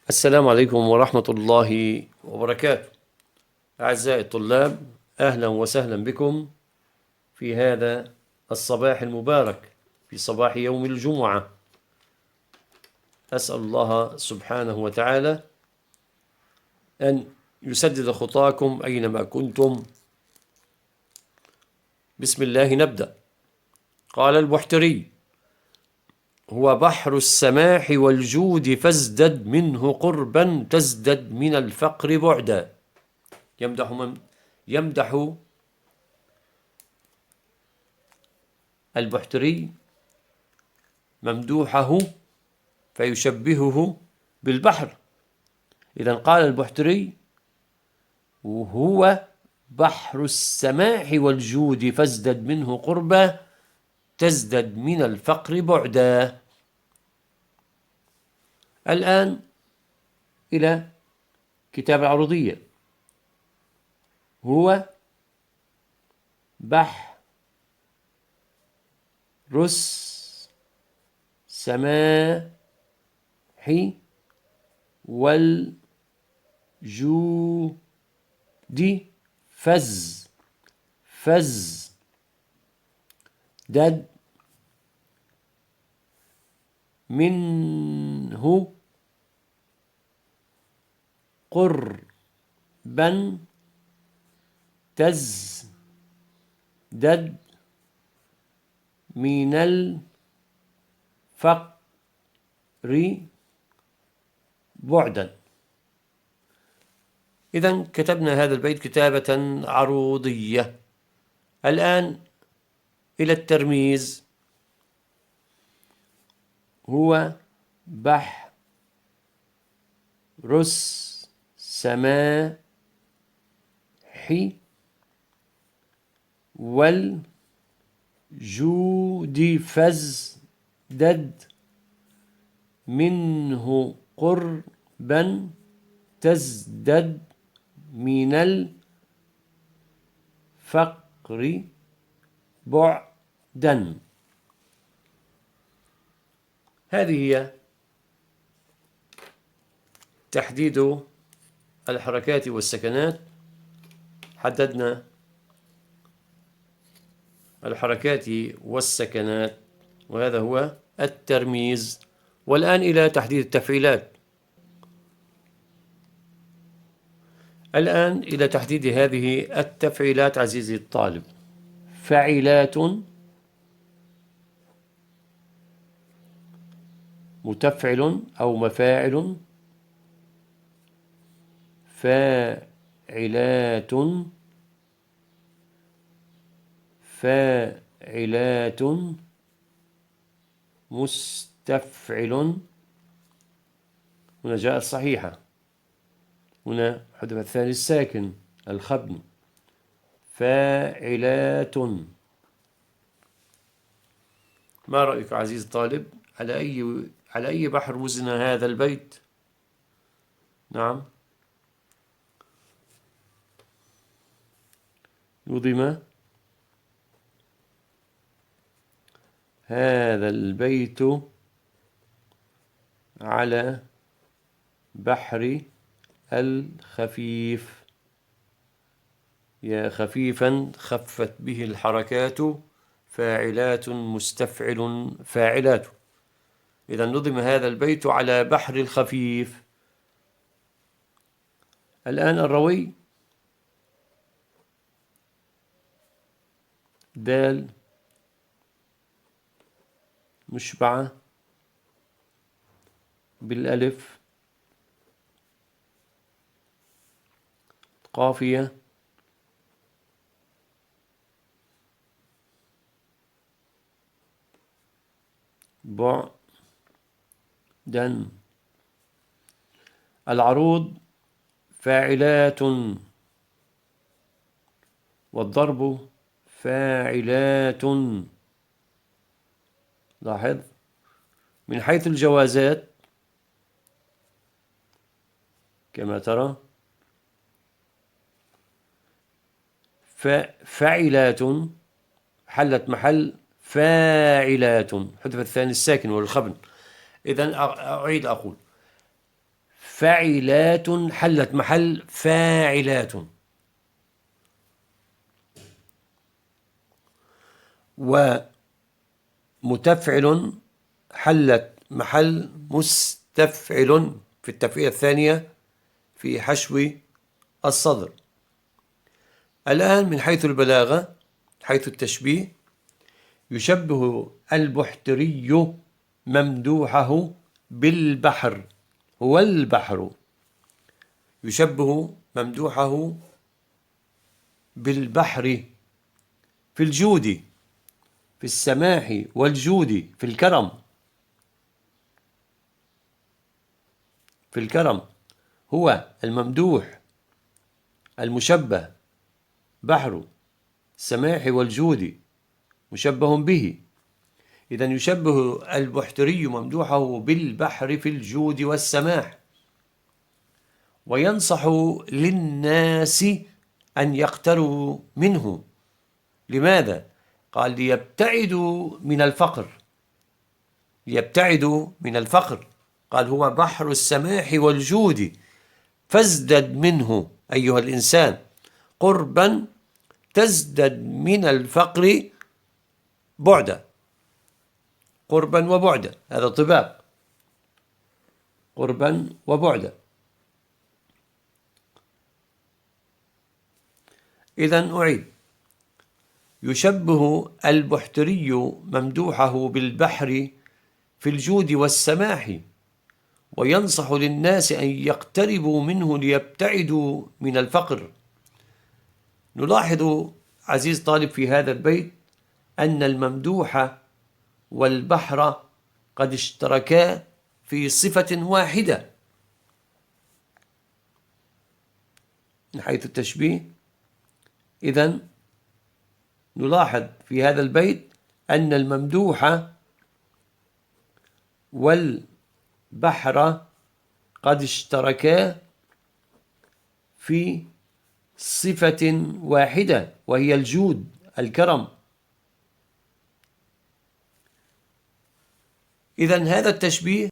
السلام عليكم ورحمة الله وبركاته. أعزائي الطلاب، أهلا وسهلا بكم في هذا الصباح المبارك، في صباح يوم الجمعة. أسأل الله سبحانه وتعالى أن يسدد خطاكم أينما كنتم. بسم الله نبدأ. قال البحتري: هو بحر السماح والجود فازدد منه قربا تزدد من الفقر بعدا. يمدح البحتري ممدوحه فيشبهه بالبحر. إذن قال البحتري: وهو بحر السماح والجود فازدد منه قربا تزدد من الفقر بعدا. الآن إلى كتاب العروضية. هو بحر السماح والجود فازدد منه قربا تزدد من الفقر بعدا. إذن كتبنا هذا البيت كتابة عروضية. الآن إلى الترميز. هو بحر السماح والجود فازدد منه قربا تزدد من الفقر بعدا. هذه هي تحديد الحركات والسكنات. حددنا الحركات والسكنات، وهذا هو الترميز. والآن إلى تحديد التفعيلات. الآن إلى تحديد هذه التفعيلات عزيزي الطالب. فعلات، متفعل أو مفاعل، فاعلات، فاعلات، مستفعل. هنا جاء الصحيحة، هنا حذف الثاني الساكن الخبن. فاعلات. ما رأيك عزيز الطالب؟ على أي بحر وزن هذا البيت؟ نعم، نظم هذا البيت على بحر الخفيف. يا خفيفا خفت به الحركات، فاعلات مستفعل فاعلات. إذا نظم هذا البيت على بحر الخفيف. الآن الروي. دال مشبعة بالألف، قافية، بعدا. العروض فاعلات، والضرب فاعلات. لاحظ من حيث الجوازات كما ترى فاعلات حلت محل فاعلات، حذف الثاني الساكن والخبن. إذن أعيد أقول: فعلات حلت محل فاعلات، ومتفعل حلت محل مستفعل في التفعيلة الثانية في حشو الصدر. الآن من حيث البلاغة، حيث التشبيه، يشبه البحتري ممدوحه بالبحر، هو البحر، يشبه ممدوحه بالبحر في الجود، في السماح والجود، في الكرم، في الكرم. هو الممدوح المشبه بحر السماح والجود مشبه به. إذا يشبه البحتري ممدوحه بالبحر في الجود والسماح، وينصح للناس أن يقتروا منه. لماذا؟ قال ليبتعدوا من الفقر، ليبتعدوا من الفقر. قال هو بحر السماح والجود، فازدد منه أيها الإنسان قربا تزدد من الفقر بعدا. قربا وبعدا، هذا طباق، قربا وبعدا. إذن أعيد: يشبه البحتري ممدوحه بالبحر في الجود والسماح، وينصح للناس أن يقتربوا منه ليبتعدوا من الفقر. نلاحظ عزيز طالب في هذا البيت أن الممدوح والبحر قد اشتركا في صفة واحدة من حيث التشبيه. إذن نلاحظ في هذا البيت أن الممدوح والبحر قد اشتركا في صفة واحدة، وهي الجود، الكرم. إذن هذا التشبيه